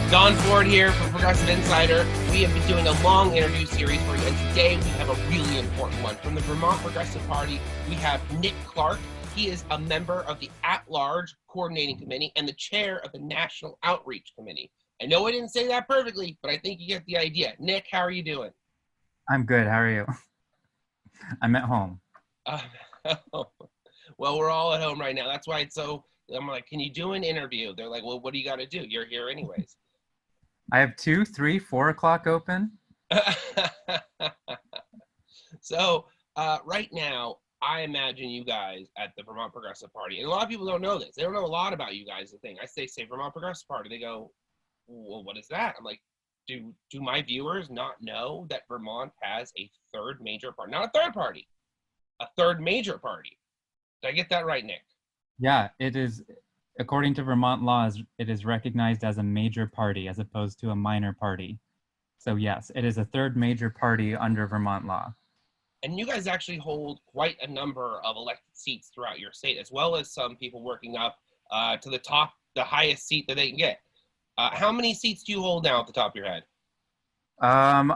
Don Ford here from Progressive Insider. We have been doing a long interview series for you, and today we have a really important one. From the Vermont Progressive Party, we have Nick Clark. He is a member of the At-Large Coordinating Committee and the chair of the National Outreach Committee. I know I didn't say that perfectly, but I think you get the idea. Nick, how are you doing? I'm good. How are you? I'm at home. Well, we're all at home right now. That's why I'm like, can you do an interview? They're like, well, what do you got to do? You're here anyways. I have 2, 3, 4 o'clock open. So right now, I imagine you guys at the Vermont Progressive Party, and a lot of people don't know this. They don't know a lot about you guys. The thing I say Vermont Progressive Party, they go, well, what is that? I'm like, do my viewers not know that Vermont has a third major party? Not a third party, a third major party. Did I get that right, Nick? Yeah, it is. According to Vermont laws, it is recognized as a major party as opposed to a minor party. So yes, it is a third major party under Vermont law. And you guys actually hold quite a number of elected seats throughout your state, as well as some people working up to the top, the highest seat that they can get. How many seats do you hold now at the top of your head? Um,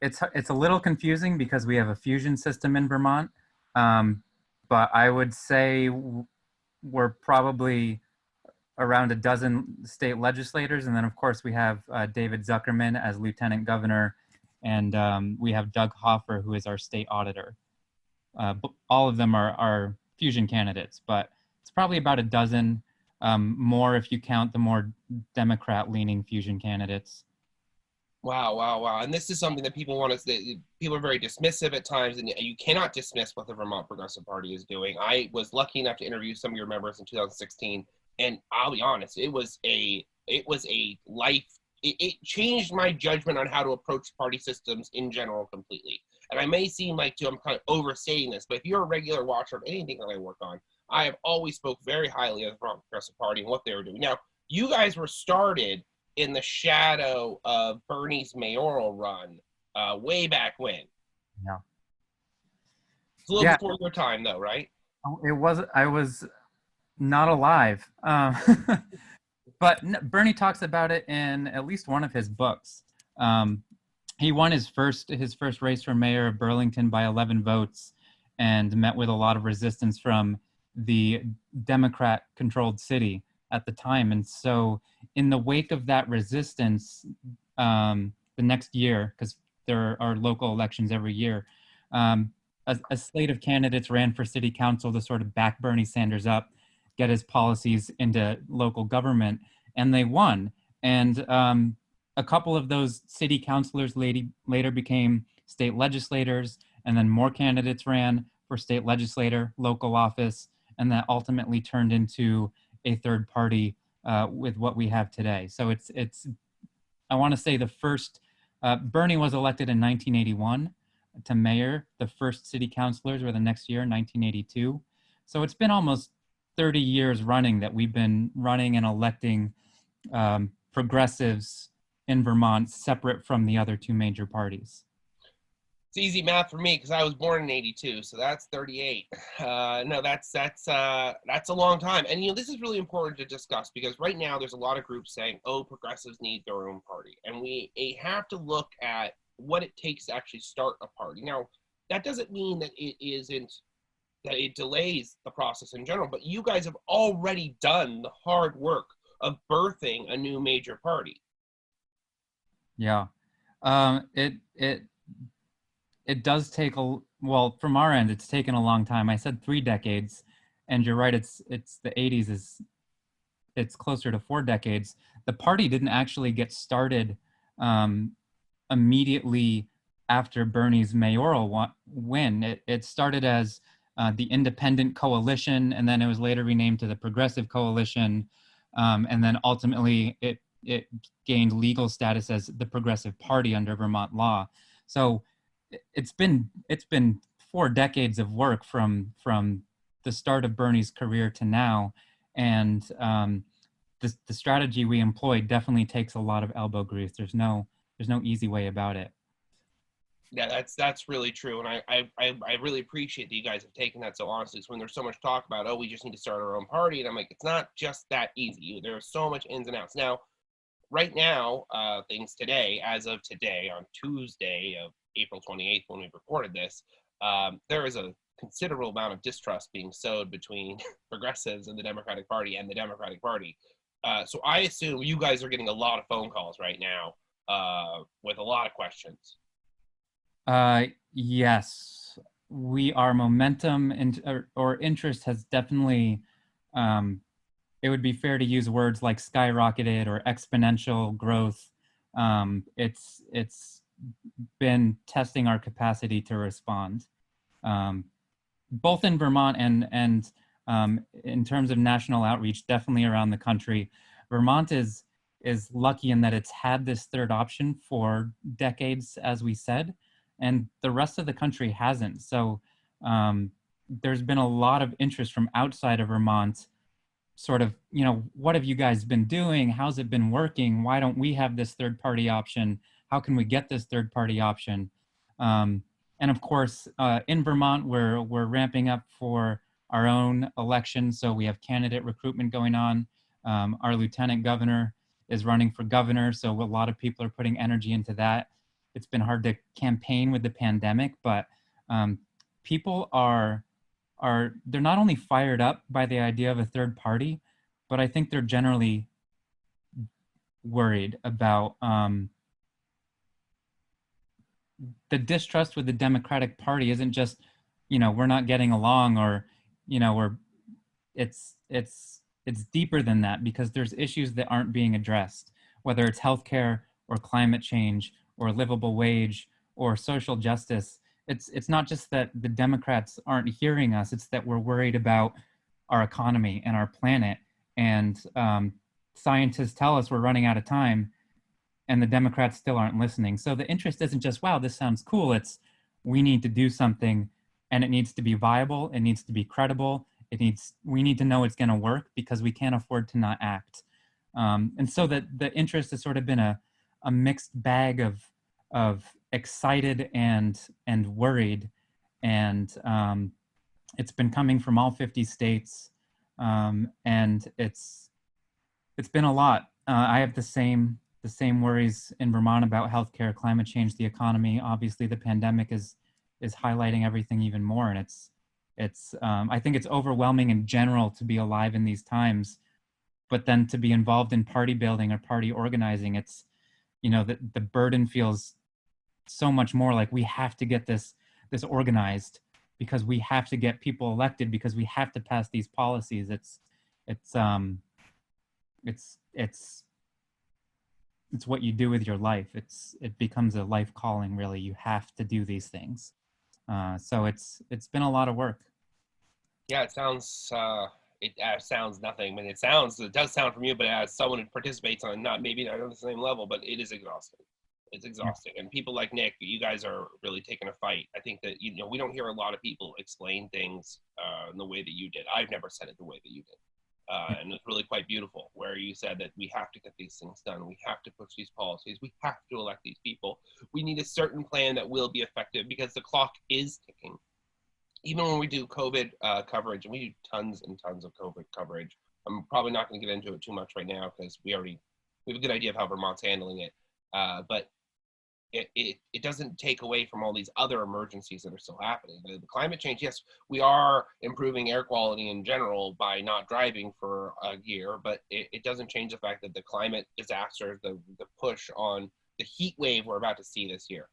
it's a little confusing because we have a fusion system in Vermont, but I would say we're probably around a dozen state legislators, and then of course we have David Zuckerman as lieutenant governor, and we have Doug Hoffer, who is our state auditor. All of them are fusion candidates, but it's probably about a dozen more if you count the more Democrat-leaning fusion candidates. Wow. And this is something that people want to say. People are very dismissive at times, and you cannot dismiss what the Vermont Progressive Party is doing. I was lucky enough to interview some of your members in 2016, and I'll be honest, it was a life. It changed my judgment on how to approach party systems in general completely. And I may seem like I'm kind of overstating this, but if you're a regular watcher of anything that I work on, I have always spoke very highly of the Vermont Progressive Party and what they were doing. Now, you guys were started in the shadow of Bernie's mayoral run way back when. Yeah. It's a little before your time, though, right? I was not alive. But Bernie talks about it in at least one of his books. He won his first race for mayor of Burlington by 11 votes and met with a lot of resistance from the Democrat-controlled city at the time. And so in the wake of that resistance, the next year, because there are local elections every year, a slate of candidates ran for city council to sort of back Bernie Sanders up, get his policies into local government, and they won. And a couple of those city councilors later became state legislators, and then more candidates ran for state legislator, local office, and that ultimately turned into a third party with what we have today. So it's I want to say the first, Bernie was elected in 1981 to mayor. The first city councilors were the next year, 1982. So it's been almost 30 years running that we've been running and electing progressives in Vermont separate from the other two major parties. It's easy math for me because I was born in '82, so that's 38. No, that's a long time. And this is really important to discuss because right now there's a lot of groups saying, "Oh, progressives need their own party," and we have to look at what it takes to actually start a party. Now, that doesn't mean that it delays the process in general, but you guys have already done the hard work of birthing a new major party. Yeah, it does take well, from our end, it's taken a long time. I said 3 decades, and you're right. It's the 80s. It's closer to 4 decades. The party didn't actually get started immediately after Bernie's mayoral win. It started as the Independent Coalition, and then it was later renamed to the Progressive Coalition, and then ultimately it gained legal status as the Progressive Party under Vermont law. So it's been 4 decades of work from the start of Bernie's career to now, and the strategy we employ definitely takes a lot of elbow grease. There's no easy way about it. Yeah, that's really true, and I really appreciate that you guys have taken that so honestly. It's when there's so much talk about, oh, we just need to start our own party, and I'm like, it's not just that easy. There are so much ins and outs. Now, right now, things today, as of today, on Tuesday of April 28th, when we recorded this, there is a considerable amount of distrust being sowed between progressives and the Democratic Party and the Democratic Party. So I assume you guys are getting a lot of phone calls right now with a lot of questions. Yes, our momentum and or interest has definitely, it would be fair to use words like skyrocketed or exponential growth. It's been testing our capacity to respond, both in Vermont and in terms of national outreach, definitely around the country. Vermont is lucky in that it's had this third option for decades, as we said, and the rest of the country hasn't. So there's been a lot of interest from outside of Vermont, sort of, what have you guys been doing? How's it been working? Why don't we have this third party option? How can we get this third party option? And of course, in Vermont, we're ramping up for our own election. So we have candidate recruitment going on. Our lieutenant governor is running for governor. So a lot of people are putting energy into that. It's been hard to campaign with the pandemic, but people they're not only fired up by the idea of a third party, but I think they're generally worried about the distrust with the Democratic Party isn't just, we're not getting along, or, we're it's deeper than that, because there's issues that aren't being addressed, whether it's healthcare or climate change or livable wage or social justice. It's not just that the Democrats aren't hearing us, it's that we're worried about our economy and our planet. And scientists tell us we're running out of time, and the Democrats still aren't listening. So the interest isn't just, wow, this sounds cool. It's, we need to do something, and it needs to be viable. It needs to be credible. We need to know it's going to work, because we can't afford to not act. And so that the interest has sort of been a mixed bag of excited and worried. And it's been coming from all 50 states. And it's been a lot. I have the same worries in Vermont about healthcare, climate change, the economy. Obviously, the pandemic is highlighting everything even more, and it's I think it's overwhelming in general to be alive in these times, but then to be involved in party building or party organizing, it's, the burden feels so much more like we have to get this organized, because we have to get people elected, because we have to pass these policies. It's what you do with your life. It becomes a life calling, really. You have to do these things. So it's been a lot of work. Yeah, it sounds nothing. I mean, it does sound from you, but as someone who participates on, maybe not on the same level, but it is exhausting. It's exhausting. And people like Nick, you guys are really taking a fight. I think that, we don't hear a lot of people explain things in the way that you did. I've never said it the way that you did. And it's really quite beautiful, where you said that we have to get these things done. We have to push these policies. We have to elect these people. We need a certain plan that will be effective, because the clock is ticking. Even when we do COVID coverage, and we do tons and tons of COVID coverage, I'm probably not going to get into it too much right now, because we have a good idea of how Vermont's handling it. But it doesn't take away from all these other emergencies that are still happening. The climate change, yes, we are improving air quality in general by not driving for a year, but it doesn't change the fact that the climate disasters, the push on the heat wave we're about to see this year,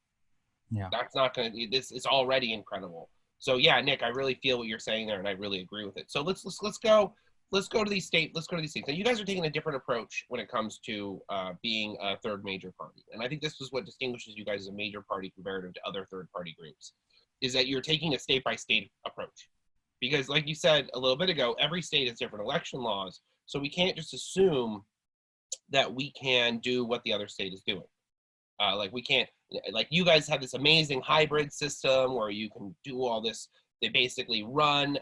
that's not going to, this is already incredible. So yeah, Nick, I really feel what you're saying there, and I really agree with it. So let's go to these states. Now, you guys are taking a different approach when it comes to being a third major party. And I think this is what distinguishes you guys as a major party comparative to other third party groups, is that you're taking a state by state approach. Because like you said a little bit ago, every state has different election laws. So we can't just assume that we can do what the other state is doing. We can't, like you guys have this amazing hybrid system where you can do all this. They basically run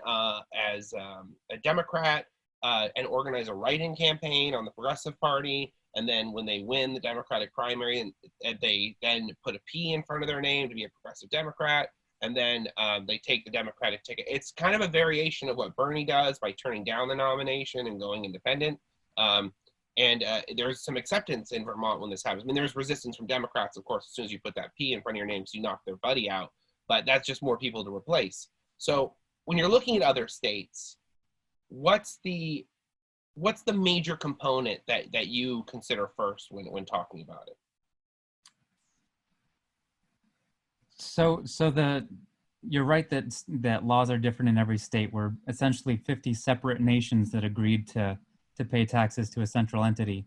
as a Democrat and organize a write-in campaign on the Progressive Party, And then when they win the Democratic primary, and they then put a P in front of their name to be a progressive Democrat, and then they take the Democratic ticket. It's kind of a variation of what Bernie does by turning down the nomination and going independent. And there's some acceptance in Vermont when this happens. I mean, there's resistance from Democrats, of course, as soon as you put that P in front of your name, so you knock their buddy out. But that's just more people to replace. So when you're looking at other states, what's the major component that you consider first when talking about it? So you're right that laws are different in every state. We're essentially 50 separate nations that agreed to pay taxes to a central entity.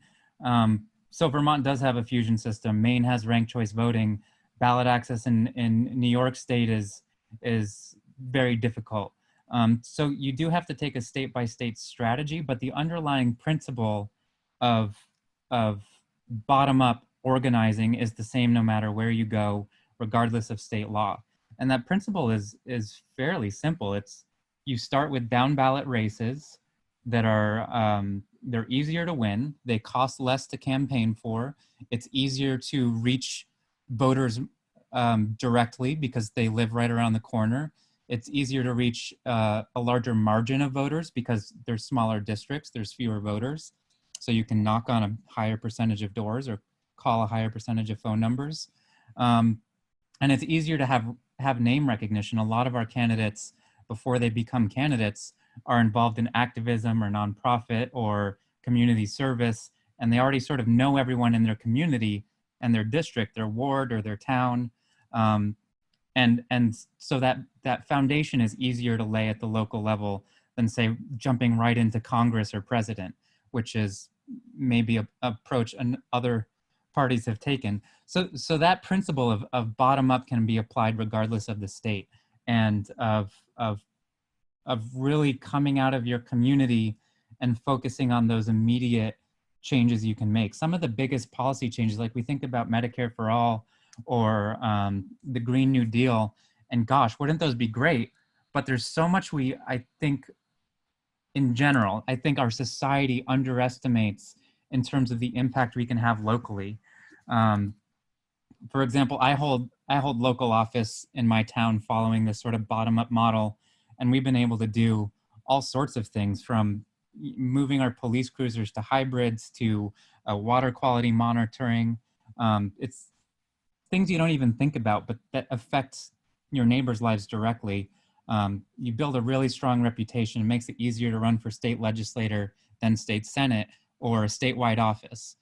So Vermont does have a fusion system. Maine has ranked choice voting. Ballot access in New York State is very difficult. So you do have to take a state by state strategy, but the underlying principle of bottom up organizing is the same no matter where you go, regardless of state law. And that principle is fairly simple. It's you start with down ballot races that are they're easier to win. They cost less to campaign for. It's easier to reach voters directly because they live right around the corner. It's easier to reach a larger margin of voters because there's smaller districts, there's fewer voters. So you can knock on a higher percentage of doors or call a higher percentage of phone numbers. And it's easier to have name recognition. A lot of our candidates, before they become candidates, are involved in activism or nonprofit or community service, and they already sort of know everyone in their community and their district, their ward or their town. And so that foundation is easier to lay at the local level than, say, jumping right into Congress or president, which is maybe a approach and other parties have taken. So that principle of bottom up can be applied regardless of the state, and of really coming out of your community and focusing on those immediate changes you can make. Some of the biggest policy changes, like we think about Medicare for All or the Green New Deal, and gosh, wouldn't those be great? But there's so much I think, in general, I think our society underestimates in terms of the impact we can have locally. For example, I hold local office in my town following this sort of bottom-up model, and we've been able to do all sorts of things, from moving our police cruisers to hybrids to water quality monitoring. It's things you don't even think about, but that affects your neighbors' lives directly. You build a really strong reputation. It makes it easier to run for state legislator than state senate or a statewide office,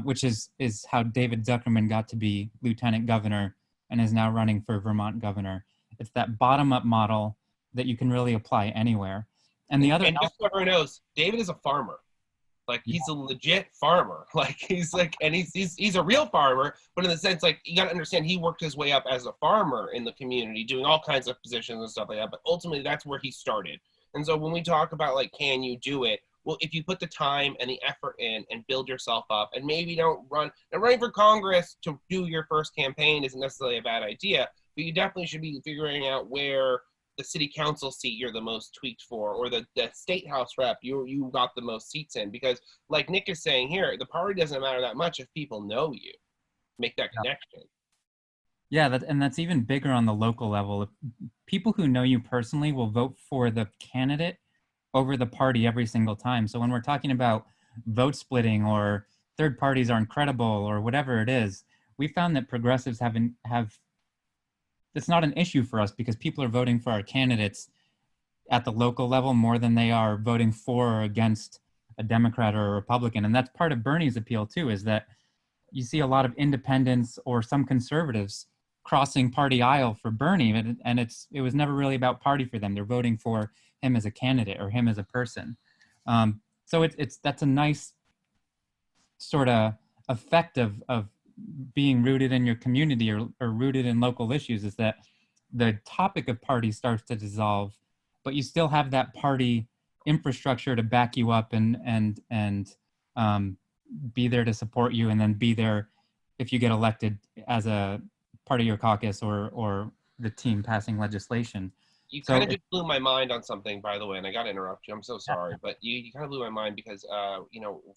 which is how David Zuckerman got to be lieutenant governor and is now running for Vermont governor. It's that bottom-up model that you can really apply anywhere. And the other, and just so everyone knows, David is a farmer. Like, he's a legit farmer. Like, he's a real farmer, but in the sense, like, you got to understand, he worked his way up as a farmer in the community, doing all kinds of positions and stuff like that. But ultimately, that's where he started. And so when we talk about, like, can you do it? Well, if you put the time and the effort in and build yourself up, and maybe don't run, and running for Congress to do your first campaign isn't necessarily a bad idea, but you definitely should be figuring out where the city council seat you're the most tweaked for, or the state house rep you got the most seats in. Because like Nick is saying here, the party doesn't matter that much if people know you. Make that connection. Yeah, and that's even bigger on the local level. If people who know you personally will vote for the candidate over the party every single time. So when we're talking about vote splitting or third parties aren't credible or whatever it is, we found that progressives have it's not an issue for us because people are voting for our candidates at the local level more than they are voting for or against a Democrat or a Republican. And that's part of Bernie's appeal too, is that you see a lot of independents or some conservatives crossing party aisle for Bernie, and it was never really about party for them. They're voting for him as a candidate or him as a person. So that's a nice sort of effect of being rooted in your community or rooted in local issues, is that the topic of party starts to dissolve, but you still have that party infrastructure to back you up and be there to support you, and then be there if you get elected as a part of your caucus or the team passing legislation. You kind So of just blew my mind on something, by the way, and I got to interrupt you. I'm so sorry, but you kind of blew my mind because,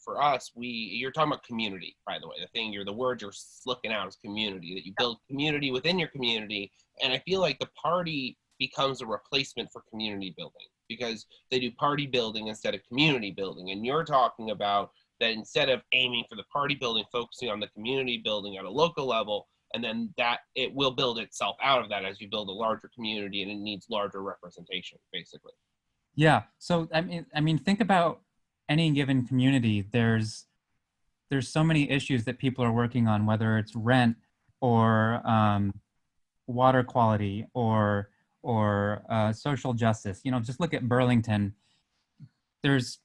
for us, you're talking about community, by the way. The word you're looking out is community, that you build community within your community. And I feel like the party becomes a replacement for community building because they do party building instead of community building. And you're talking about that instead of aiming for the party building, focusing on the community building at a local level, and then that it will build itself out of that as you build a larger community and it needs larger representation, basically. yeah, so I mean, think about any given community. There's so many issues that people are working on, whether it's rent or water quality or social justice. You know, just look at Burlington. There's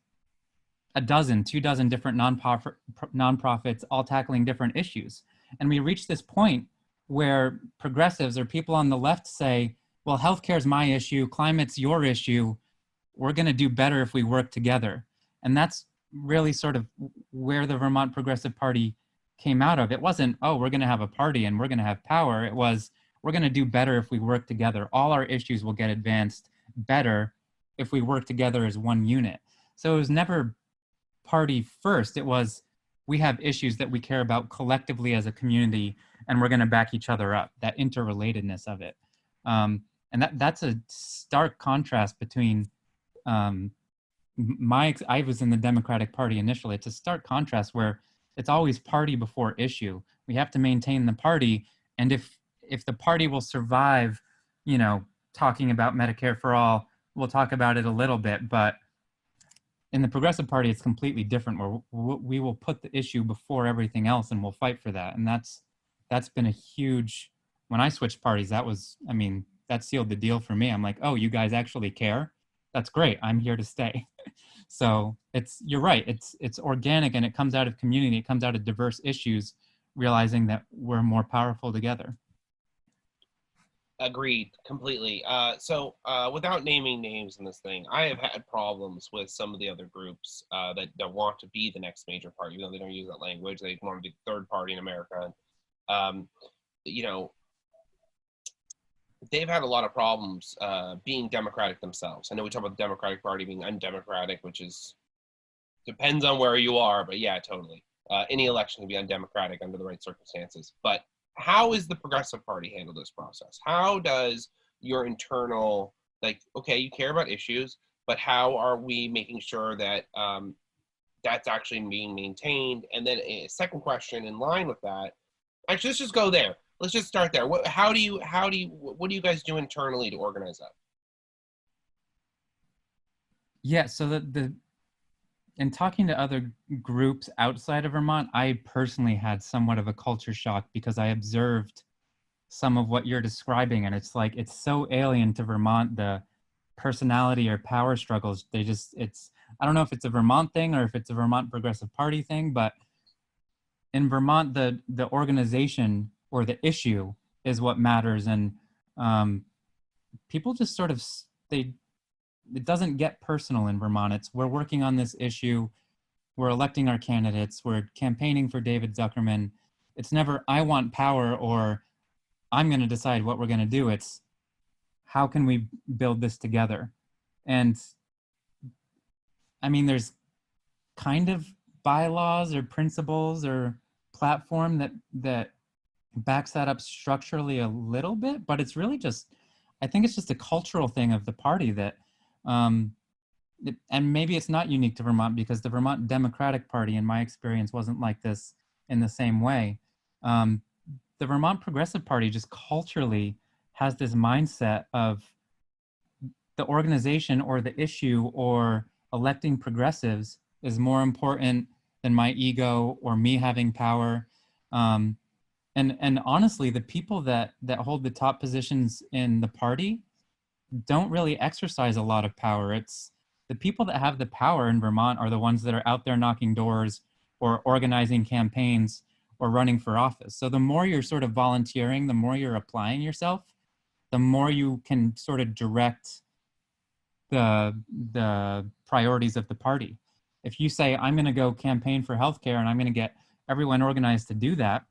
a dozen, 2 dozen different nonprofits all tackling different issues. And we reach this point where progressives or people on the left say, well, healthcare is my issue, climate's your issue. We're going to do better if we work together. And that's really sort of where the Vermont Progressive Party came out of. It wasn't, oh, we're going to have a party and we're going to have power. It was, we're going to do better if we work together. All our issues will get advanced better if we work together as one unit. So it was never party first. It was, we have issues that we care about collectively as a community, and we're going to back each other up, that interrelatedness of it. And that's a stark contrast between I was in the Democratic Party initially. It's a stark contrast where it's always party before issue. We have to maintain the party, and if the party will survive, you know, talking about Medicare for all, we'll talk about it a little bit. But in the Progressive Party, it's completely different, where we will put the issue before everything else, and we'll fight for that. And that's been a huge. When I switched parties, that was, I mean, that sealed the deal for me. I'm like, oh, you guys actually care? That's great. I'm here to stay. So you're right. It's organic, and it comes out of community. It comes out of diverse issues, realizing that we're more powerful together. Agreed completely. Without naming names in this thing, I have had problems with some of the other groups that want to be the next major party, even though they don't use that language. They want to be the third party in America. Um, you know, they've had a lot of problems being democratic themselves. I know we talk about the Democratic Party being undemocratic, which is depends on where you are, but yeah, totally. Any election can be undemocratic under the right circumstances. But how is the Progressive Party handle this process? How does your internal, like, okay, you care about issues, but how are we making sure that that's actually being maintained? And then a second question in line with that, actually, let's just go there. Let's just start there. What do you guys do internally to organize that? Yeah, so in talking to other groups outside of Vermont, I personally had somewhat of a culture shock because I observed some of what you're describing, and it's like, it's so alien to Vermont, the personality or power struggles. I don't know if it's a Vermont thing or if it's a Vermont Progressive Party thing, but in Vermont, the organization or the issue is what matters. And people just sort of, it doesn't get personal in Vermont. It's, we're working on this issue, we're electing our candidates, we're campaigning for David Zuckerman. It's never, I want power or I'm going to decide what we're going to do. It's, how can we build this together? And I mean, there's kind of bylaws or principles or platform that backs that up structurally a little bit, but it's really just, I think it's just a cultural thing of the party that, and maybe it's not unique to Vermont, because the Vermont Democratic Party, in my experience, wasn't like this in the same way. The Vermont Progressive Party just culturally has this mindset of the organization or the issue or electing progressives is more important than my ego or me having power. And honestly, the people that hold the top positions in the party don't really exercise a lot of power. It's the people that have the power in Vermont are the ones that are out there knocking doors or organizing campaigns or running for office. So the more you're sort of volunteering, the more you're applying yourself, the more you can sort of direct the priorities of the party. If you say, I'm going to go campaign for healthcare and I'm going to get everyone organized to do that,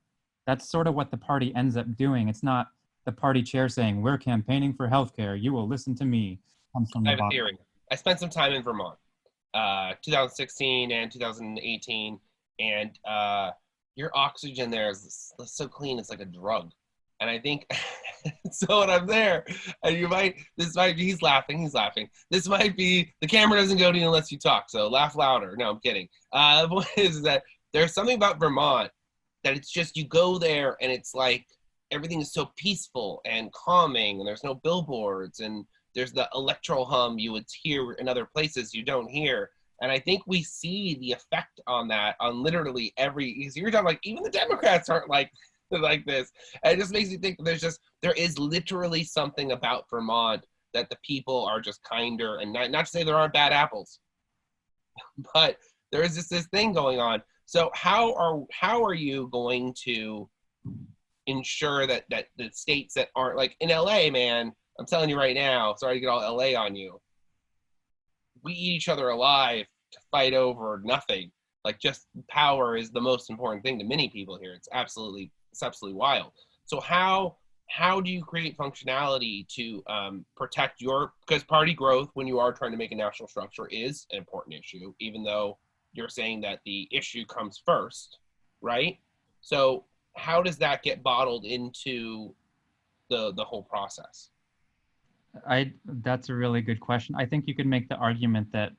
that's sort of what the party ends up doing. It's not the party chair saying, "We're campaigning for healthcare. You will listen to me," comes from I the have a bottom. theory. I spent some time in Vermont, 2016 and 2018, and your oxygen there is so clean, it's like a drug. And I think so. When I'm there, and this might be, he's laughing. This might be, the camera doesn't go to you unless you talk, so laugh louder. No, I'm kidding. The point is that there's something about Vermont that it's just, you go there and it's like everything is so peaceful and calming, and there's no billboards, and there's the electro hum you would hear in other places you don't hear. And I think we see the effect on that on literally every. So you're talking like even the Democrats aren't like this. And it just makes me think that there is literally something about Vermont that the people are just kinder, and not to say there aren't bad apples, but there is just this thing going on. So how are you going to ensure that the states that aren't, like in LA, man, I'm telling you right now, sorry to get all LA on you, we eat each other alive to fight over nothing. Like, just power is the most important thing to many people here. It's absolutely wild. So how do you create functionality to protect your, because party growth when you are trying to make a national structure is an important issue, even though you're saying that the issue comes first, right? So how does that get bottled into the whole process? That's a really good question. I think you could make the argument that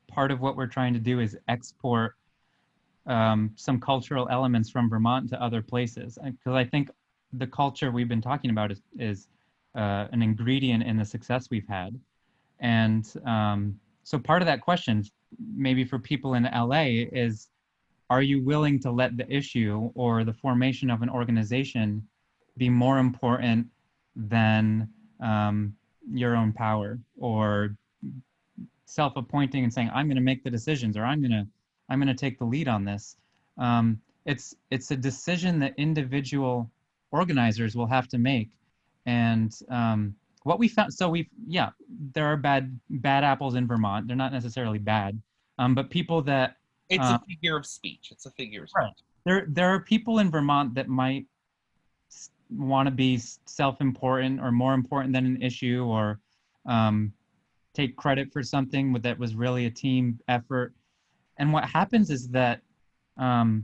part of what we're trying to do is export some cultural elements from Vermont to other places, because I think the culture we've been talking about is an ingredient in the success we've had. And so part of that question, maybe for people in LA, is, are you willing to let the issue or the formation of an organization be more important than your own power, or self-appointing and saying, I'm going to make the decisions, or I'm going to take the lead on this? It's a decision that individual organizers will have to make. And what we found, so there are bad apples in Vermont. They're not necessarily bad, but people that It's a figure of speech. It's a figure of speech. Right. There are people in Vermont that might want to be self-important or more important than an issue, or take credit for something that was really a team effort. And what happens is that in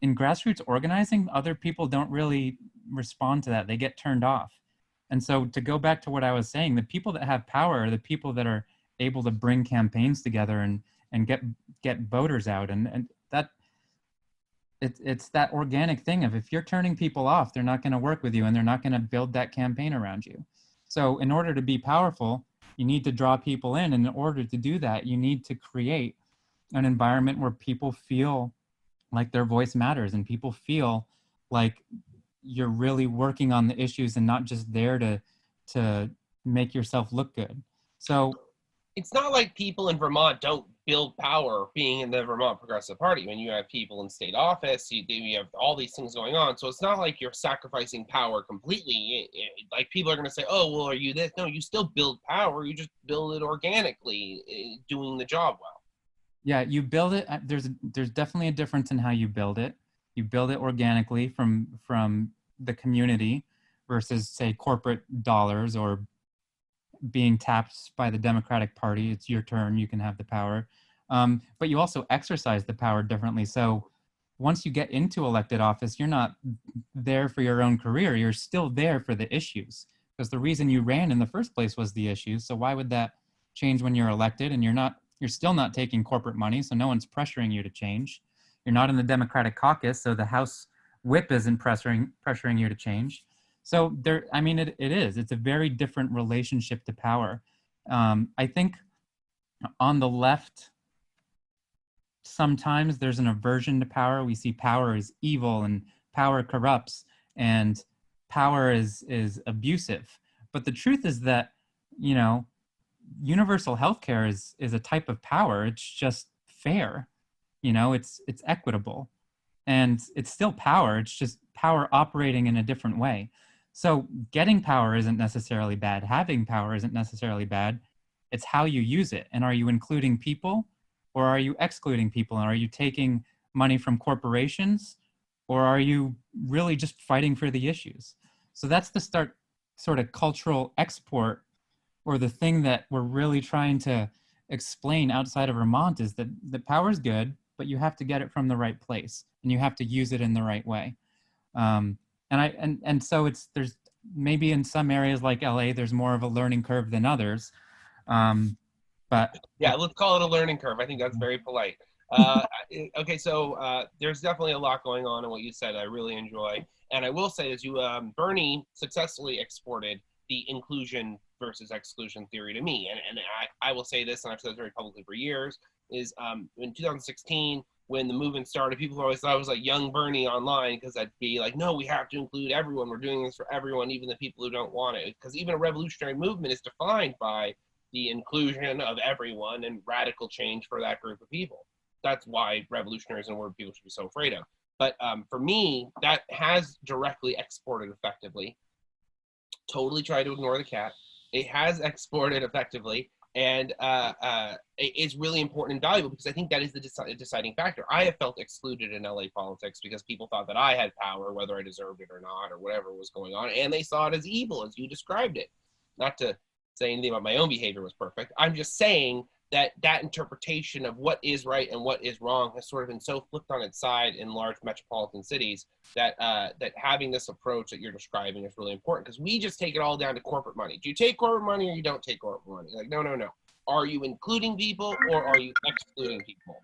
grassroots organizing, other people don't really respond to that. They get turned off. And so, to go back to what I was saying, the people that have power are the people that are able to bring campaigns together and get voters out. And that it's that organic thing of, if you're turning people off, they're not going to work with you, and they're not going to build that campaign around you. So in order to be powerful, you need to draw people in. And in order to do that, you need to create an environment where people feel like their voice matters, and people feel like you're really working on the issues and not just there to make yourself look good. So it's not like people in Vermont don't build power being in the Vermont Progressive Party. When you have people in state office, you have all these things going on. So it's not like you're sacrificing power completely. Like, people are going to say, oh, well, are you this? No, you still build power. You just build it organically, doing the job well. Yeah, you build it. There's definitely a difference in how you build it. You build it organically from the community versus, say, corporate dollars, or being tapped by the Democratic Party. It's your turn, you can have the power. But you also exercise the power differently. So once you get into elected office, you're not there for your own career. You're still there for the issues, because the reason you ran in the first place was the issues. So why would that change when you're elected? And you're still not taking corporate money, so no one's pressuring you to change. You're not in the Democratic caucus, so the House whip isn't pressuring you to change. So it's a very different relationship to power. I think on the left, sometimes there's an aversion to power. We see power as evil, and power corrupts, and power is abusive. But the truth is that, universal healthcare is a type of power. It's just fair. It's equitable, and it's still power. It's just power operating in a different way. So getting power isn't necessarily bad. Having power isn't necessarily bad. It's how you use it. And are you including people, or are you excluding people? And are you taking money from corporations, or are you really just fighting for the issues? So that's the sort of cultural export, or the thing that we're really trying to explain outside of Vermont, is that the power's good, but you have to get it from the right place and you have to use it in the right way. And so there's maybe in some areas like LA, there's more of a learning curve than others. But Yeah, let's call it a learning curve. I think that's very polite. Okay, so there's definitely a lot going on in what you said. I really enjoy, and I will say, as you, Bernie successfully exported the inclusion versus exclusion theory to me, and I will say this, and I've said this very publicly for years, is in 2016 when the movement started, people always thought I was like young Bernie online, because I'd be like, no, we have to include everyone. We're doing this for everyone, even the people who don't want it, because even a revolutionary movement is defined by the inclusion of everyone and radical change for that group of people. That's why revolutionaries and word people should be so afraid of. But for me, that has directly exported effectively. Totally tried to ignore the cat. It has exported effectively, and it's really important and valuable, because I think that is the deciding factor. I have felt excluded in LA politics because people thought that I had power, whether I deserved it or not, or whatever was going on, and they saw it as evil, as you described it. Not to say anything about my own behavior was perfect. I'm just saying that that interpretation of what is right and what is wrong has sort of been so flipped on its side in large metropolitan cities that that having this approach that you're describing is really important, because we just take it all down to corporate money. Do you take corporate money or you don't take corporate money? Like, no, no, no. Are you including people or are you excluding people?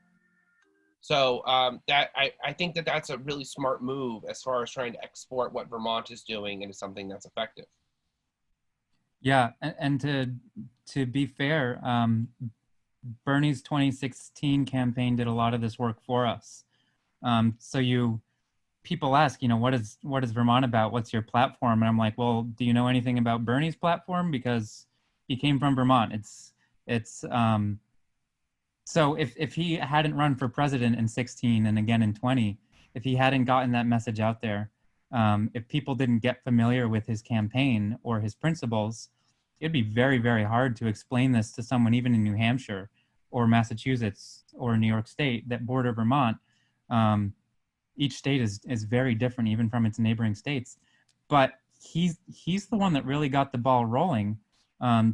So I think that that's a really smart move as far as trying to export what Vermont is doing into something that's effective. yeah, and to be fair, Bernie's 2016 campaign did a lot of this work for us. So people ask, what is Vermont about? What's your platform? And I'm like, well, do you know anything about Bernie's platform? Because he came from Vermont. It's so if he hadn't run for president in 16 and again in 20, if he hadn't gotten that message out there, if people didn't get familiar with his campaign or his principles, it'd be very, very hard to explain this to someone even in New Hampshire or Massachusetts or New York State that border Vermont. Each state is very different, even from its neighboring states. But he's the one that really got the ball rolling,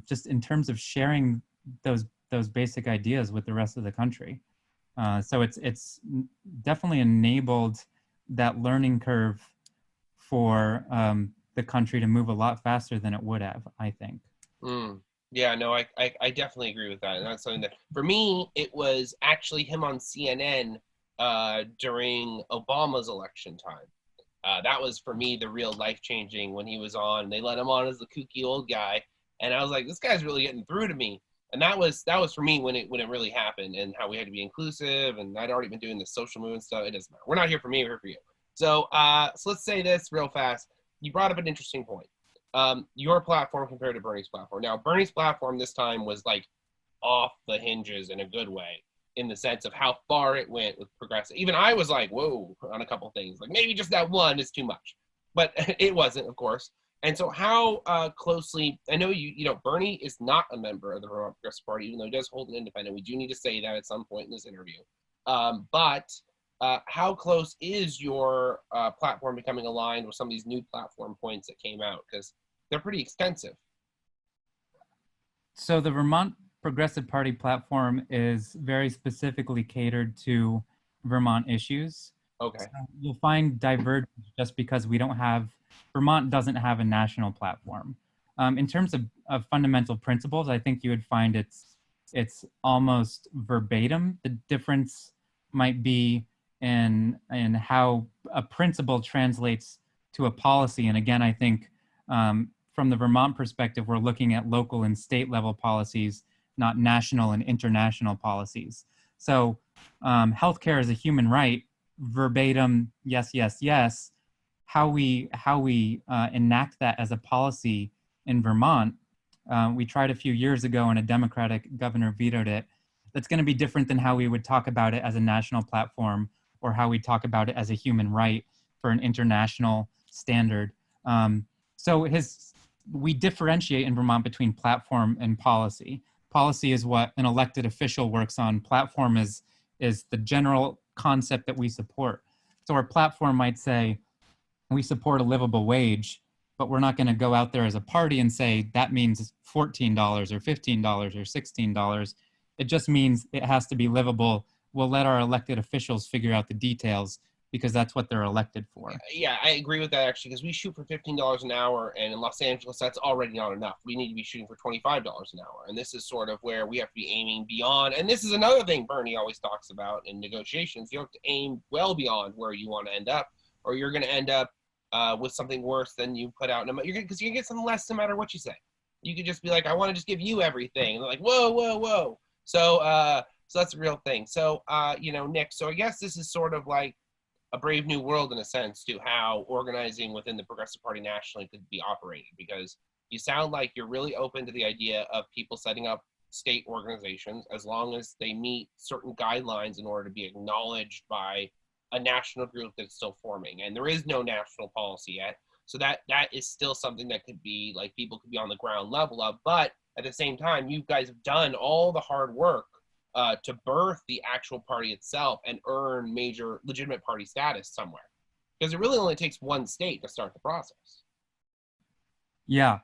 just in terms of sharing those basic ideas with the rest of the country. So it's definitely enabled that learning curve for the country to move a lot faster than it would have, I think. Yeah, no, I definitely agree with that. And that's something that, for me, it was actually him on CNN during Obama's election time. That was, for me, the real life-changing, when he was on. They let him on as the kooky old guy. And I was like, this guy's really getting through to me. And that was for me when it really happened, and how we had to be inclusive. And I'd already been doing the social movement stuff. It doesn't matter. We're not here for me. We're here for you. So let's say this real fast. You brought up an interesting point. Your platform compared to Bernie's platform. Now, Bernie's platform this time was like off the hinges in a good way, in the sense of how far it went with progressive. Even I was like, whoa, on a couple things. Like, maybe just that one is too much. But it wasn't, of course. And so how closely, I know Bernie is not a member of the Vermont Progressive Party, even though he does hold an independent. We do need to say that at some point in this interview. But how close is your platform becoming aligned with some of these new platform points that came out? Because they're pretty extensive. So the Vermont Progressive Party platform is very specifically catered to Vermont issues. Okay. So you'll find divergence just because Vermont doesn't have a national platform. In terms of fundamental principles, I think you would find it's almost verbatim. The difference might be in how a principle translates to a policy. And again, I think from the Vermont perspective, we're looking at local and state level policies, not national and international policies. So healthcare is a human right, verbatim, yes, yes, yes. How we enact that as a policy in Vermont, we tried a few years ago and a Democratic governor vetoed it. That's going to be different than how we would talk about it as a national platform, or how we talk about it as a human right for an international standard. So we differentiate in Vermont between platform and policy. Policy is what an elected official works on. Platform is the general concept that we support. So our platform might say, we support a livable wage, but we're not going to go out there as a party and say that means $14 or $15 or $16. It just means it has to be livable. We'll let our elected officials figure out the details because that's what they're elected for. Yeah, I agree with that actually, because we shoot for $15 an hour, and in Los Angeles, that's already not enough. We need to be shooting for $25 an hour, and this is sort of where we have to be aiming beyond. And this is another thing Bernie always talks about in negotiations. You have to aim well beyond where you want to end up, or you're going to end up with something worse than you put out. Because you're going to get something less no matter what you say. You could just be like, I want to just give you everything. And they're like, whoa, whoa, whoa. So that's a real thing. So, Nick, so I guess this is sort of like a brave new world in a sense to how organizing within the Progressive Party nationally could be operated, because you sound like you're really open to the idea of people setting up state organizations as long as they meet certain guidelines in order to be acknowledged by a national group that's still forming. And there is no national policy yet. So that is still something that could be like people could be on the ground level of. But at the same time, you guys have done all the hard work to birth the actual party itself and earn major legitimate party status somewhere. Because it really only takes one state to start the process. Yeah.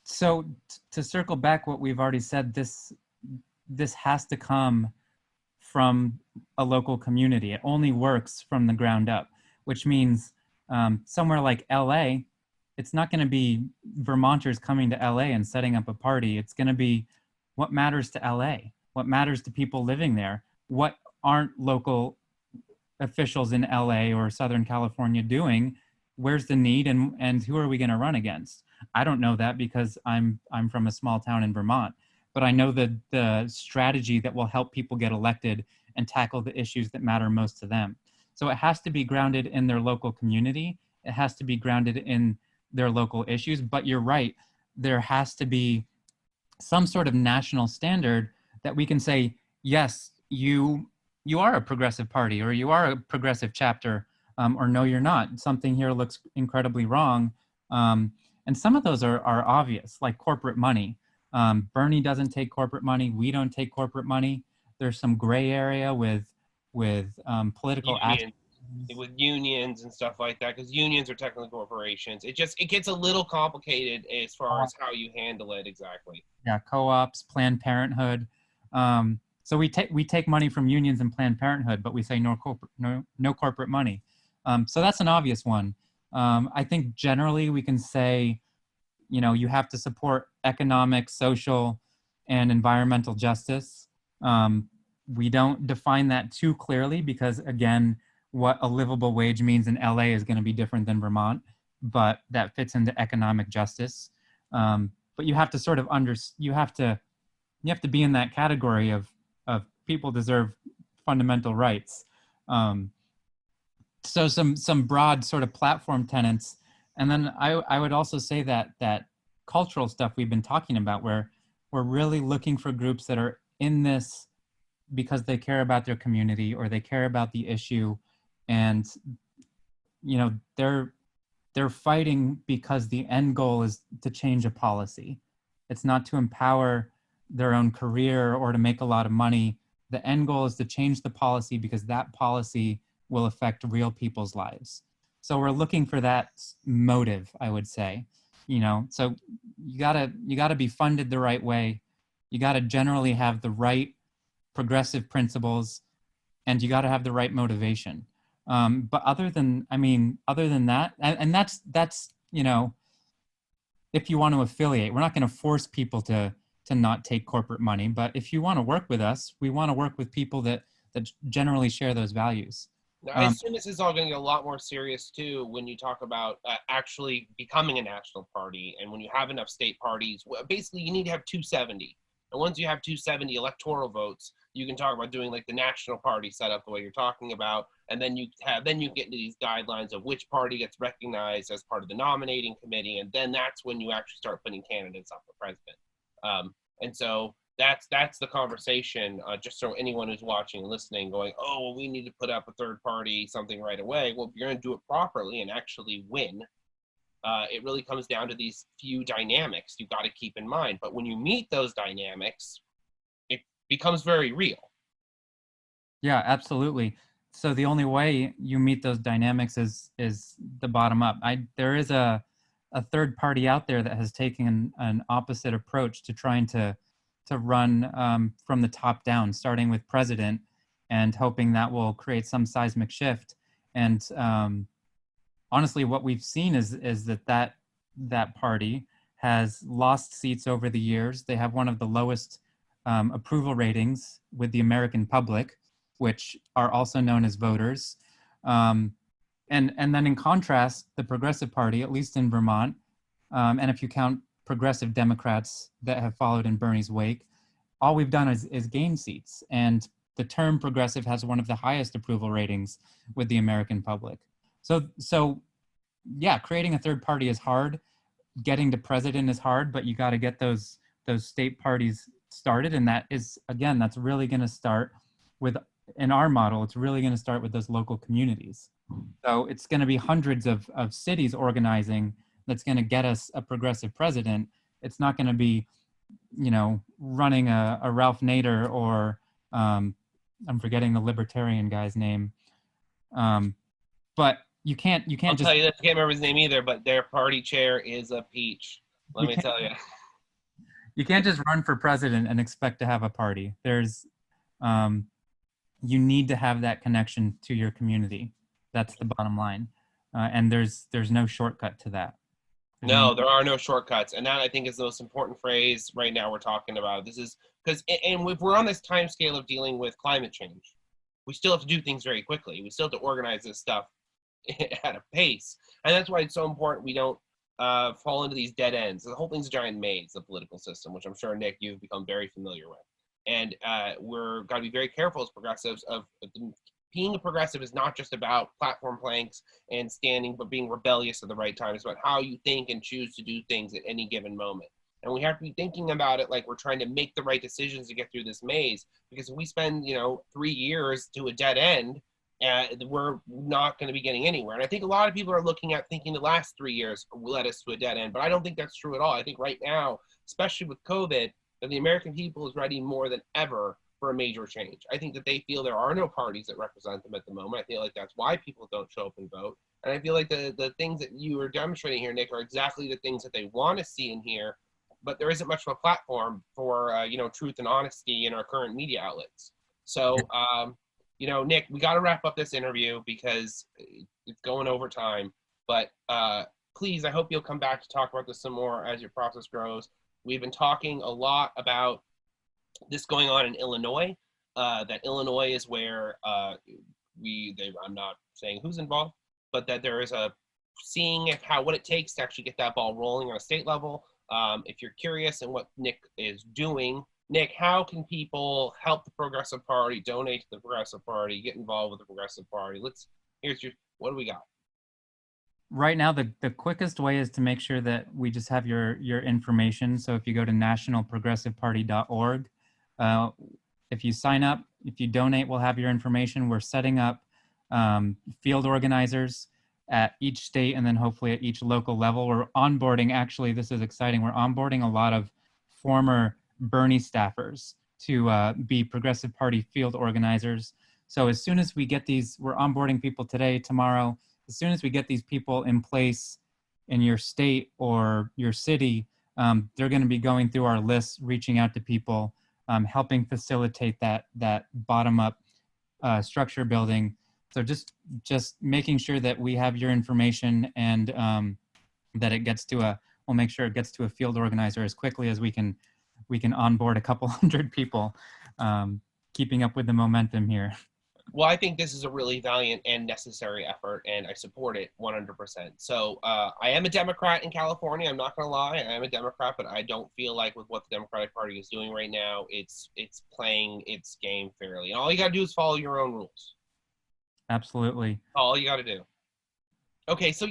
So to circle back what we've already said, this has to come from a local community. It only works from the ground up, which means somewhere like LA, it's not going to be Vermonters coming to LA and setting up a party. It's going to be what matters to LA, what matters to people living there, what aren't local officials in LA or Southern California doing, where's the need, and who are we going to run against? I don't know that because I'm from a small town in Vermont, but I know the strategy that will help people get elected and tackle the issues that matter most to them. So it has to be grounded in their local community. It has to be grounded in their local issues. But you're right, there has to be some sort of national standard that we can say, yes, you are a progressive party, or you are a progressive chapter, or no, you're not. Something here looks incredibly wrong. And some of those are obvious, like corporate money. Bernie doesn't take corporate money. We don't take corporate money. There's some gray area with political action. With unions and stuff like that, because unions are technically corporations. It gets a little complicated as far as how you handle it exactly. Yeah, co-ops, Planned Parenthood. So we take money from unions and Planned Parenthood, but we say no corporate money. So that's an obvious one. I think generally we can say, you have to support economic, social, and environmental justice. We don't define that too clearly because, again, what a livable wage means in LA is going to be different than Vermont, but that fits into economic justice. But you have to sort of you have to be in that category of people deserve fundamental rights. So some broad sort of platform tenets. And then I would also say that cultural stuff we've been talking about, where we're really looking for groups that are in this because they care about their community or they care about the issue, and they're fighting because the end goal is to change a policy. It's not to empower their own career or to make a lot of money. The end goal is to change the policy because that policy will affect real people's lives. So we're looking for that motive, I would say. So you gotta be funded the right way. You gotta generally have the right progressive principles, and you gotta have the right motivation. But other than that, and that's if you want to affiliate, we're not going to force people to not take corporate money. But if you want to work with us, we want to work with people that generally share those values. Now, I assume this is all going to get a lot more serious too when you talk about actually becoming a national party, and when you have enough state parties. Basically, you need to have 270. And once you have 270 electoral votes, you can talk about doing like the national party setup the way you're talking about, and then you get into these guidelines of which party gets recognized as part of the nominating committee, and then that's when you actually start putting candidates up for president. And so that's the conversation. Just so anyone who's watching and listening, going, oh, well, we need to put up a third party something right away. Well, if you're going to do it properly and actually win, it really comes down to these few dynamics you've got to keep in mind. But when you meet those dynamics, it becomes very real. Yeah, absolutely. so the only way you meet those dynamics is the bottom up. There is a third party out there that has taken an opposite approach to trying to run from the top down, starting with president and hoping that will create some seismic shift. And honestly, what we've seen is that party has lost seats over the years. They have one of the lowest approval ratings with the American public, which are also known as voters. And then in contrast, the Progressive Party, at least in Vermont, and if you count progressive Democrats that have followed in Bernie's wake, all we've done is gain seats. And the term progressive has one of the highest approval ratings with the American public. So yeah, creating a third party is hard. Getting to president is hard, but you got to get those state parties started. And that is, again, that's really going to start with, in our model, it's really going to start with those local communities. So it's going to be hundreds of cities organizing that's going to get us a progressive president. It's not going to be, running a Ralph Nader or I'm forgetting the libertarian guy's name. But you can't I'll just tell you this, I can't remember his name either, but their party chair is a peach. Let me tell you. You can't just run for president and expect to have a party. There's you need to have that connection to your community. That's the bottom line. And there's no shortcut to that. No, there are no shortcuts. And that, I think, is the most important phrase right now we're talking about. This is because, and if we're on this time scale of dealing with climate change, we still have to do things very quickly. We still have to organize this stuff at a pace. And that's why it's so important we don't fall into these dead ends. The whole thing's a giant maze, the political system, which I'm sure, Nick, you've become very familiar with. And we're got to be very careful as progressives of being a progressive is not just about platform planks and standing, but being rebellious at the right time. It's about how you think and choose to do things at any given moment. And we have to be thinking about it like we're trying to make the right decisions to get through this maze. Because if we spend, 3 years to a dead end, we're not going to be getting anywhere. And I think a lot of people are looking at thinking the last 3 years led us to a dead end, but I don't think that's true at all. I think right now, especially with COVID, that the American people is ready more than ever for a major change. I think that they feel there are no parties that represent them at the moment. I feel like that's why people don't show up and vote. And I feel like the things that you are demonstrating here, Nick, are exactly the things that they want to see in here, but there isn't much of a platform for, truth and honesty in our current media outlets. So, Nick, we got to wrap up this interview because it's going over time, but please, I hope you'll come back to talk about this some more as your process grows. We've been talking a lot about this going on in Illinois, that Illinois is where I'm not saying who's involved, but that there is seeing what it takes to actually get that ball rolling on a state level. If you're curious in what Nick is doing, Nick, how can people help the Progressive Party, donate to the Progressive Party, get involved with the Progressive Party? What do we got? Right now, the quickest way is to make sure that we just have your information. So if you go to nationalprogressiveparty.org, if you sign up, if you donate, we'll have your information. We're setting up field organizers at each state and then hopefully at each local level. We're onboarding, actually, this is exciting, we're onboarding a lot of former Bernie staffers to be Progressive Party field organizers. So as soon as we get these, we're onboarding people today, tomorrow, as soon as we get these people in place in your state or your city, they're going to be going through our lists, reaching out to people, helping facilitate that bottom-up structure building. So just making sure that we have your information and that it gets to we'll make sure it gets to a field organizer as quickly as we can onboard a couple hundred people, keeping up with the momentum here. Well, I think this is a really valiant and necessary effort, and I support it 100%. So I am a Democrat in California. I'm not going to lie. I am a Democrat, but I don't feel like with what the Democratic Party is doing right now, it's playing its game fairly. And all you got to do is follow your own rules. Absolutely. All you got to do. Okay, so,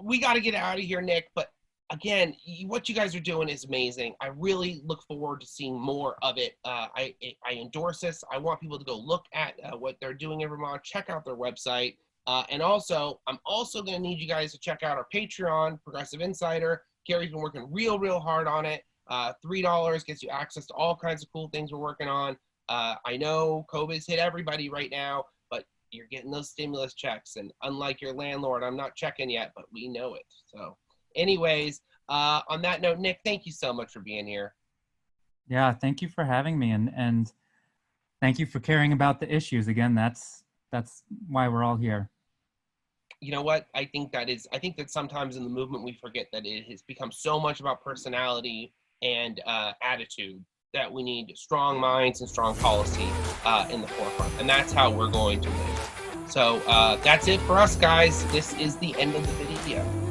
we got to get out of here, Nick, but again, what you guys are doing is amazing. I really look forward to seeing more of it. I endorse this. I want people to go look at what they're doing in Vermont, check out their website. And also, I'm also going to need you guys to check out our Patreon, Progressive Insider. Gary's been working real hard on it. $3 gets you access to all kinds of cool things we're working on. I know COVID's hit everybody right now, but you're getting those stimulus checks, and unlike your landlord, I'm not checking yet, but we know it. So anyways, on that note, Nick, thank you so much for being here. Yeah, thank you for having me, and thank you for caring about the issues. Again, that's why we're all here. You know what? I think that sometimes in the movement we forget that it has become so much about personality and attitude that we need strong minds and strong policy in the forefront. And that's how we're going to win. So that's it for us, guys. This is the end of the video.